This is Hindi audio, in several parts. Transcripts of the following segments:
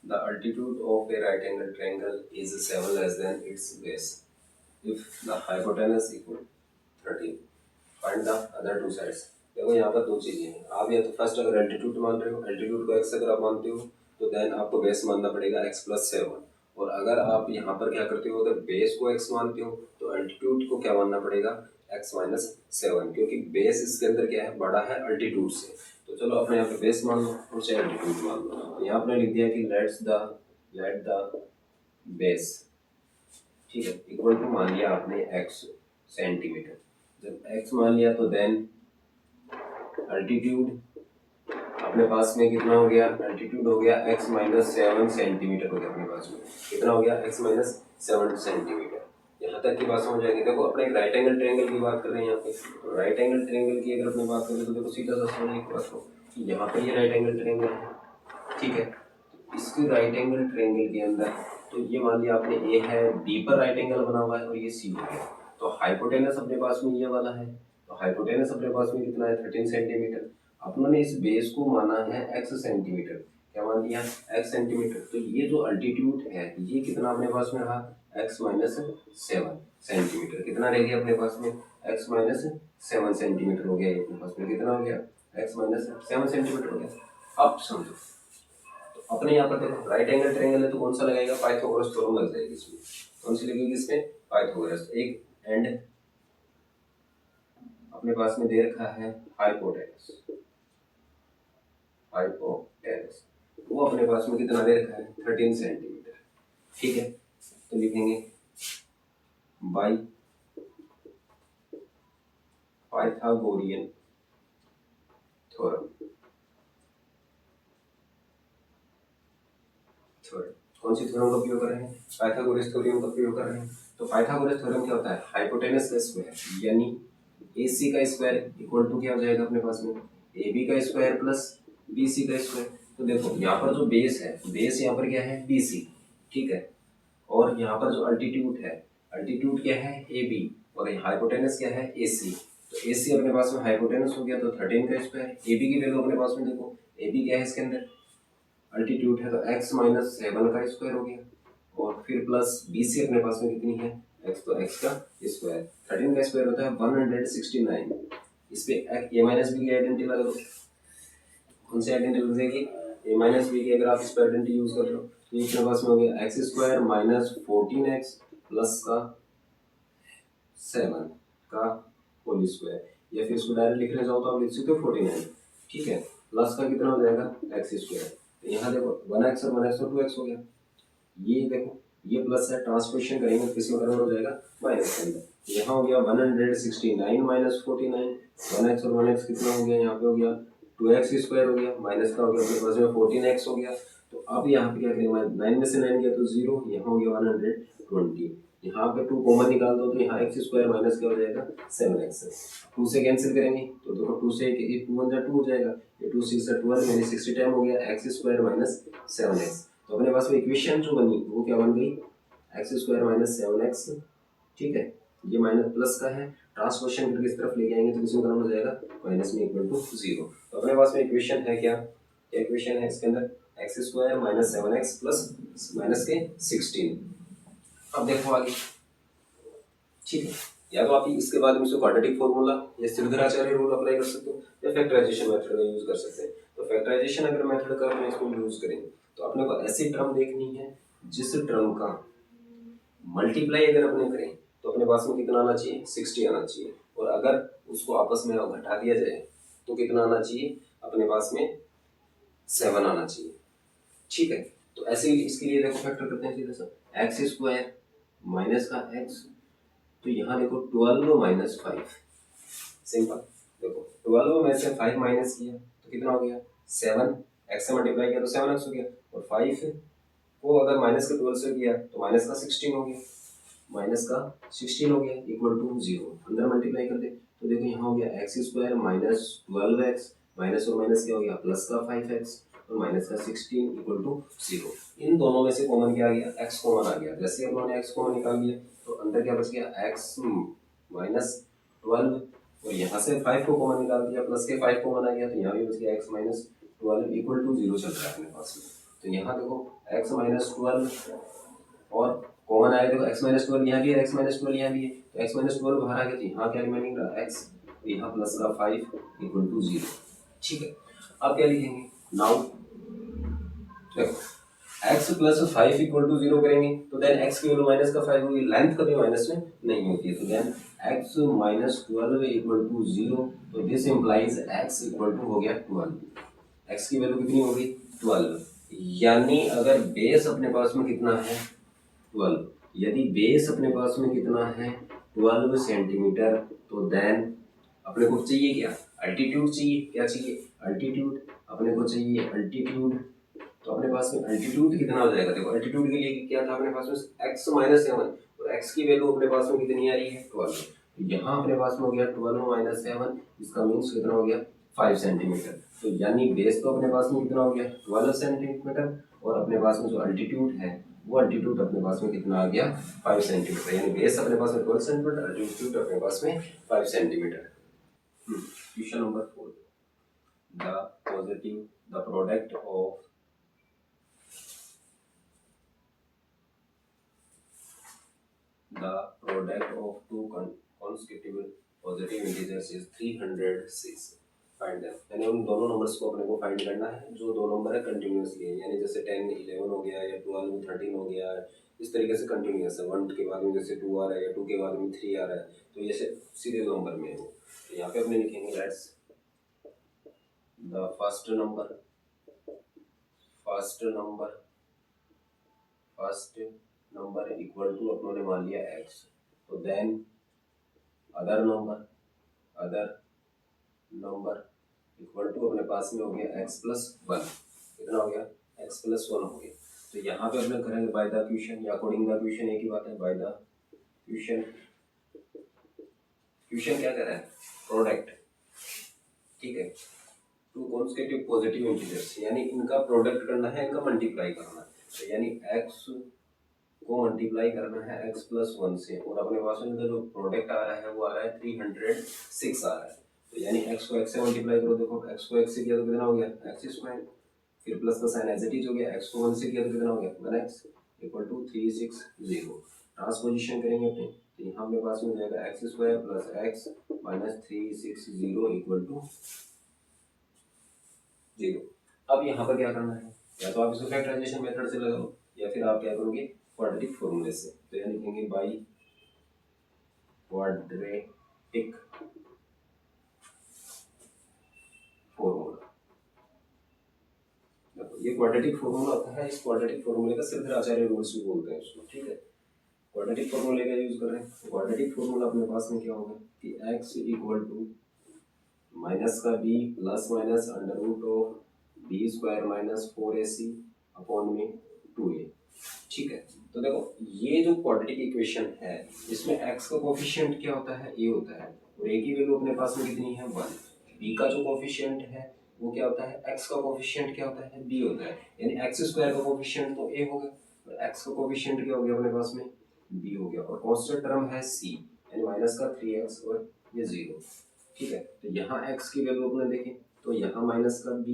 The altitude of a right angle triangle is 7 less than its base if the hypotenuse equal 13. Find the other two sides. देखो यहाँ पर दो चीजें हैं, आप या तो फर्स्ट अगर एल्टीट्यूड मान रहे हो, एल्टीट्यूड को एक्स अगर आप मानते हो तो देन आपको बेस मानना पड़ेगा एक्स प्लस 7। और अगर आप यहाँ पर क्या करते हो, अगर बेस को एक्स मानते हो तो एल्टीट्यूड को क्या मानना पड़ेगा, एक्स माइनस 7, क्योंकि बेस इसके अंदर क्या है, बड़ा है अल्टीट्यूड से। तो चलो अपने यहाँ पे बेस मान लो और चाहे एल्टीट्यूड मान लो। तो यहाँ आपने लिख दिया कि लेट द बेस, ठीक है, इक्वल टू मान लिया आपने एक्स सेंटीमीटर। जब एक्स मान लिया तो देन अल्टीट्यूड अपने पास में कितना हो गया, अल्टीट्यूड हो गया एक्स माइनस 7 सेंटीमीटर हो गया अपने पास में। कितना हो गया, एक्स माइनस 7 सेंटीमीटर। यहाँ तक की बात समझ जाएगी। देखो अपने एक राइट एंगल ट्रायंगल की बात कर रहे हैं यहाँ पे। तो राइट एंगल ट्रायंगल की अगर अपने बात करें तो देखो सीधा सा समझने की बात हो कि यहाँ पे ये राइट एंगल ट्रायंगल है, ठीक है। तो इसके राइट एंगल ट्रायंगल के अंदर तो ये मान लिया आपने ए है, बी पर राइट एंगल बना हुआ है और ये सी हो गया। तो हाइपोटेनस अपने पास में ये वाला है, तो हाइपोटेनस अपने पास में कितना है, 13 सेंटीमीटर। अपनों ने इस बेस को माना है x सेंटीमीटर, क्या मान लिया, x सेंटीमीटर। तो ये जो अल्टीट्यूड है ये कितना अपने पास में रहा, x माइनस 7 सेंटीमीटर। कितना रह गया अपने पास में, x माइनस 7 सेंटीमीटर हो गया। ये अपने पास में कितना हो गया, x माइनस 7 सेंटीमीटर हो गया। अब समझो, तो अपने यहाँ पर देखो राइट एंगल ट्रायंगल है तो कौन सा लगेगा, पाइथागोरस थ्योरम लग जाएगी इसमें। कौन सी लगेगी इसमें, पाइथागोरस। एक एंड अपने पास में दे रखा है हाइपोटेनस, हाइपोटेनस वो अपने पास में कितना दे रखा है, 13 सेंटीमीटर, ठीक है। तो लिखेंगे बाई पाइथागोरियन थ्योरम। कौन सी थ्योरम का प्रयोग कर रहे हैं, पाइथागोरस थ्योरम का प्रयोग कर रहे हैं। तो पाइथागोरस थ्योरम क्या होता है, हाइपोटेनस का स्क्वायर यानी AC का स्क्वायर इक्वल टू क्या हो जाएगा अपने पास में, AB का स्क्वायर प्लस BC का स्क्वायर। तो देखो यहाँ पर जो बेस है, बेस यहाँ पर क्या है, BC, ठीक है। और यहाँ पर जो अल्टीट्यूड है, अल्टीट्यूड क्या है, AB, और हाइपोटेनस क्या है, AC। तो AC अपने पास में हाइपोटेनस हो गया तो 13 का स्क्वायर। AB की वैल्यू अपने पास में देखो, AB क्या है इसके अंदर, अल्टीट्यूड है तो x माइनस 7 का स्क्वायर हो गया। और फिर प्लस BC अपने पास में कितनी है, x, तो x का स्क्वायर। 13 का स्क्वायर होता है 169। इस पे a माइनस बी की आइडेंटिटी लगा दो। कौन सी आइडेंटिटी लग जाएगी, a माइनस बी की। अगर आप इस पर आइडेंटिटी यूज कर रहे हो तो ये अपने पास में हो गया x square minus 14x plus का 7 का होल स्क्वायर। या फिर इसको डायरेक्ट लिखने जाओ तो आप लिख सकते हो 49, ठीक है। प्लस का कितना हो जाएगा, एक्स स्क्वायर। तो यहाँ देखो 1x और 1x तो 2x हो गया। ये देखो ये प्लस है, ट्रांसपोजिशन करेंगे तो किसमें कन्वर्ट हो जाएगा, माइनस के अंदर। यहाँ हो गया 169 माइनस 49, 1x और 1x कितना हो गया, यहाँ पे हो गया 2x स्क्वायर हो गया, माइनस का हो गया अपने पास में 14x हो गया। तो अब यहाँ पे क्या करेंगे, 9 में से 9 गया तो 0, यहाँ हो गया 120। यहाँ पे 2 कॉमन निकाल दो तो यहाँ एक्स स्क्वायर माइनस क्या हो जाएगा, 7x। 2 से कैंसिल करेंगे तो देखो 2 से 2 1 2 हो जाएगा, ये 2 6 12 यानी 60 टाइम हो गया एक्स स्क्वायर माइनस 7x। तो अपने पास में इक्वेशन जो बनी वो क्या बन गई, एक्स स्क्वायर माइनस 7x, ठीक है। ये माइनस प्लस का है, ट्रांसपोजिशन करके इस तरफ लेके आएंगे तो किसमें कन्वर्ट हो जाएगा, माइनस में इक्वल टू 0। तो अपने पास में इक्वेशन है क्या, क्या इक्वेशन है इसके अंदर, x square minus 7x plus minus के 16। अब देखो आगे, ठीक है। या तो आप इसके बाद में क्वाड्रेटिक फॉर्मूला या श्रीधराचार्य रूल अप्लाई कर सकते हो या फैक्टराइजेशन मेथड का यूज कर सकते हैं। तो फैक्टराइजेशन अगर मेथड का अपने इसको यूज करेंगे तो अपने को ऐसी टर्म देखनी है जिस टर्म का मल्टीप्लाई अगर अपने करें तो अपने पास में कितना आना चाहिए, 60 आना चाहिए। और अगर उसको आपस में घटा दिया जाए तो कितना आना चाहिए, अपने पास में 7 आना चाहिए, ठीक है। तो ऐसे ही इसके लिए देखो फैक्टर करते हैं सीधा सा, एक्स स्क्वायर माइनस का एक्स, तो यहाँ देखो 12 माइनस 5, सिंपल। देखो 12 में से 5 माइनस किया तो कितना हो गया, 7, एक्स से मल्टीप्लाई किया तो 7x हो गया। और 5 को अगर माइनस का 12 से किया तो माइनस का 16 हो गया, माइनस का 16 हो गया इक्वल टू 0। अंदर मल्टीप्लाई कर दे तो देखो यहाँ हो गया x square minus 12x, minus और माइनस क्या हो गया, प्लस का 5x और माइनस का 16 इक्वल टू 0। इन दोनों में से कॉमन क्या आ गया, x कॉमन आ गया। जैसे हम लोगों ने x कॉमन निकाल लिया तो अंदर क्या बच गया, x माइनस 12, और यहाँ से 5 को कॉमन निकाल दिया, प्लस के 5 कॉमन आ गया तो यहाँ भी बच गया x माइनस 12 इक्वल टू 0 चल रहा है अपने पास में। तो यहाँ देखो x माइनस 12 और कॉमन आया, देखो x माइनस 12 यहाँ भी है, x माइनस 12 यहाँ भी है, तो x माइनस 12 बाहर आ गया, तो यहाँ क्या रिमेनिंग रहा x, यहाँ प्लस का 5 इक्वल टू 0। ठीक है, अब क्या लिखेंगे, नाउ देखो x प्लस 5 इक्वल टू 0 करेंगे तो देन x की वैल्यू माइनस का 5 होगी, लेंथ कभी माइनस में नहीं होती है, तो then x minus 12 equal to 0, तो this implies x equal to हो गया 12, x की वैल्यू कितनी होगी 12, यानी अगर बेस अपने पास में कितना है 12, यदि बेस अपने पास में कितना है 12 सेंटीमीटर, तो देन अपने को चाहिए क्या, अल्टीट्यूड चाहिए, क्या चाहिए अल्टीट्यूड, अपने को चाहिए अल्टीट्यूड, तो अपने पास में अल्टीट्यूड कितना हो जाएगा, देखो अल्टीट्यूड के लिए क्या था अपने पास में x माइनस 7, और x की वैल्यू अपने पास में कितनी आ रही है 12, तो यहाँ अपने पास में हो गया 12 माइनस 7, इसका मीन्स कितना हो गया 5 सेंटीमीटर, तो यानी बेस तो अपने पास में कितना हो गया 12 सेंटीमीटर, और अपने पास में जो अल्टीट्यूड है वो अल्टीट्यूड अपने पास में कितना आ गया 5 सेंटीमीटर, यानी बेस अपने पास में 12 सेंटीमीटर, अल्टीट्यूड अपने पास में 5 centimetre. Question number 4, the product of two consecutive positive integers is 306, find that, यानी उन दोनों नंबर्स को अपने को फाइंड करना है जो दो नंबर है कंटिन्यूअसली है, यानी जैसे 10 11 हो गया या 12 13 हो गया, इस तरीके से कंटिन्यूअस है, 1 के बाद में जैसे 2 आ रहा है या 2 के बाद में 3 आ रहा है, तो ये सीधे नंबर में है वो, तो यहाँ पे अपने लिखेंगे let's the first number equal to अपनों ने मान लिया x, तो then other number equal to अपने पास में हो गया x प्लस 1, कितना हो गया x प्लस 1 हो गया, तो यहाँ पे अपने करेंगे बाय द क्वेश्चन या अकॉर्डिंग द क्वेश्चन, एक ही बात है, बाय द क्वेश्चन क्या कह रहा है प्रोडक्ट, ठीक है, टू कॉन्सेक्यूटिव पॉजिटिव इंटीजर्स, यानी इनका प्रोडक्ट करना है, इनका मल्टीप्लाई करना है, तो यानी x को मल्टीप्लाई करना है x प्लस 1 से, और अपने पास में जो प्रोडक्ट आ रहा है वो आ रहा है 306 आ रहा है, तो यानी x को x से मल्टीप्लाई करो, देखो x को x से किया तो कितना हो गया x स्क्वायर, फिर प्लस का साइन एज इट इज हो गया, x को 1 से किया तो कितना हो गया 1x इक्वल टू 360, ट्रांसपोजिशन करेंगे अपने, तो यहाँ अपने पास में हो जाएगा x square plus x minus 360 equal to 0। अब यहाँ पर क्या करना है, या तो आप इसको फैक्टराइजेशन मेथड से लगाओ या फिर आप क्या करोगे क्वाड्रेटिक फॉर्मूले से, तो यानी लिखेंगे बाई क्वाड्रेटिक फॉर्मूला, देखो ये क्वाड्रेटिक फॉर्मूला होता है, इस क्वाड्रेटिक फॉर्मूले का सिर्फ आचार्य रूल्स भी बोलते हैं उसको, ठीक है, क्वाड्रेटिक फॉर्मूले का यूज कर रहे हैं, क्वाड्रेटिक फॉर्मूला अपने पास में क्या होगा कि x इक्वल टू माइनस का b plus minus under root of b square minus 4ac upon में 2a, ठीक है, तो देखो ये जो क्वाड्रेटिक इक्वेशन है इसमें x का कोफिशिएंट क्या होता है a होता है, और a की वैल्यू अपने पास में कितनी है 1, b का जो कोफिशिएंट है वो क्या होता है x का कोफिशिएंट क्या होता है b होता है, यानी x स्क्वायर का कोफिशिएंट तो a होगा और x का कोफिशिएंट क्या हो गया अपने पास में b हो गया, और कांस्टेंट टर्म है c, यानी माइनस का 3x और ये 0, ठीक है, तो यहाँ x की वैल्यू अपने देखें तो यहाँ माइनस का b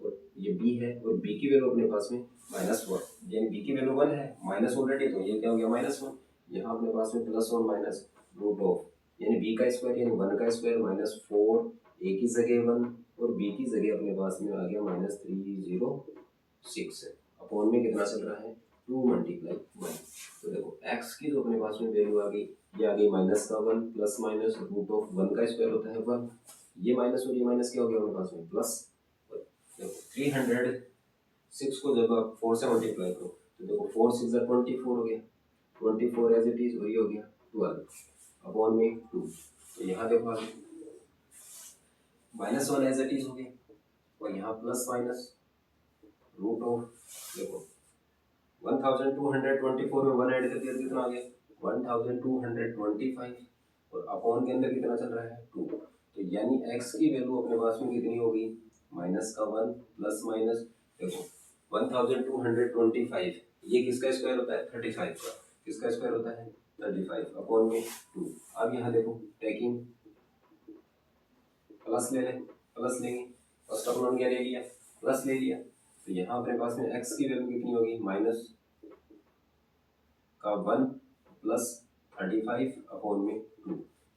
और ये b है, और b की वैल्यू अपने पास में -1, यानी b की वैल्यू 1 है, माइनस ऑलरेडी, तो ये क्या हो गया -1, यहाँ अपने पास में +1 माइनस रूट ऑफ, यानी b का स्क्वायर यानी 1 का स्क्वायर -4, a की जगह 1 और b की जगह अपने पास में आ गया -306 है, अपॉन में कितना चल रहा है 2 मल्टीप्लाई 1, तो देखो x की जो अपने पास में वैल्यू आ गई, ये आ गई -1 प्लस माइनस रूट ऑफ 1 का स्क्वायर होता है 1, ये माइनस और ये माइनस क्या हो गया अपने पास में प्लस, देखो 306 को जब आप 4 से मल्टीप्लाई करो तो देखो 4 6 24 हो गया, 24 एज इट इज, और ये हो गया 12 अपॉन में 2, तो यहाँ देखो आगे -1 एज इट इज हो गया, और यहाँ प्लस माइनस रूट ऑफ, देखो 1224 में 1 ऐड करके कितना आ गया 1225, और अपॉन के अंदर कितना चल रहा है 2, तो यानी x की वैल्यू अपने पास में कितनी होगी -1 प्लस माइनस, देखो 1225 ये किसका स्क्वायर होता है 35 का, किसका स्क्वायर होता है 35 अपॉन में 2, अब यहाँ देखो टेकिंग प्लस ले लें, प्लस लेंगे, फर्स्ट अपॉन क्या ले लिया प्लस ले लिया, तो यहाँ अपने पास में x की वैल्यू कितनी होगी, माइनस का 1 प्लस 35/2।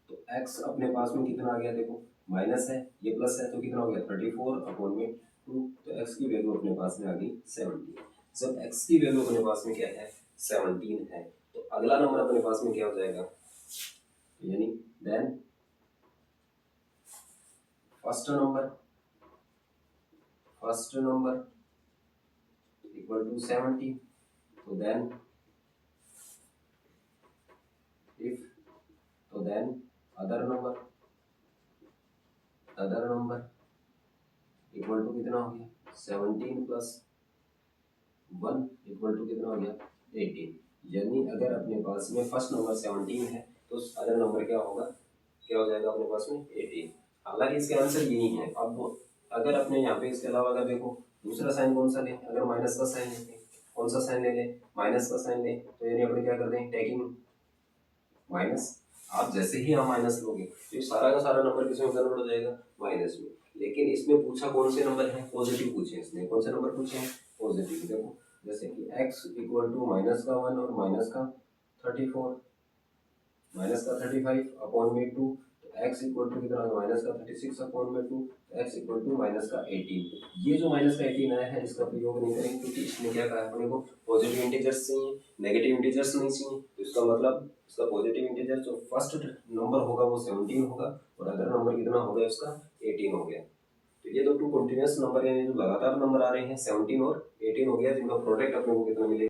तो x अपने पास में कितना आ गया, देखो माइनस है, ये प्लस है, तो कितना हो गया 34/2। तो x की वैल्यू अपने पास में आ गई 17। जब x की वैल्यू अपने पास में क्या है, 17 है, तो अगला नंबर अपने पास में क्या हो जाएगा, यानी then first number equal to 17। तो देन इफ, तो then other number equal to कितना हो गया, 17 प्लस 1 इक्वल टू कितना हो गया, 18। यानी अगर अपने पास में फर्स्ट नंबर 17 है तो अदर नंबर क्या होगा, क्या हो जाएगा अपने पास में 18। हालांकि इसका आंसर यही है। अब अगर अपने यहाँ पे इसके अलावा अगर देखो दूसरा साइन कौन सा ले, अगर माइनस का साइन लेते हैं, कौन सा साइन ले ले, माइनस का साइन ले, तो यानी अपने क्या करते हैं, टेकिंग माइनस। आप जैसे ही आप माइनस लोगे तो ये सारा का सारा नंबर किसमें कन्वर्ट हो जाएगा, माइनस में। लेकिन इसमें पूछा कौन से नंबर है, पॉजिटिव पूछे इसने। कौन से नंबर पूछे हैं, पॉजिटिव। देखो जैसे कि x इक्वल टू माइनस का 1 और माइनस का 34, माइनस का 35/2। तो x इक्वल टू कितना, माइनस का 36/2। x इक्वल टू माइनस का 18। ये जो माइनस का 18 आया है इसका प्रयोग नहीं करेंगे, क्योंकि इसने क्या कहा अपने को, पॉजिटिव इंटीजर्स चाहिए, नेगेटिव इंटीजर्स नहीं चाहिए। तो इसका मतलब इसका पॉजिटिव इंटीजर जो फर्स्ट नंबर होगा वो 17 होगा, और अदर नंबर कितना होगा इसका, 18 हो गया। तो ये तो टू कंटिन्यूअस नंबर है, जो लगातार नंबर आ रहे हैं 17 और 18 हो गया, जिनका प्रोडक्ट अपने को कितना मिलेगा।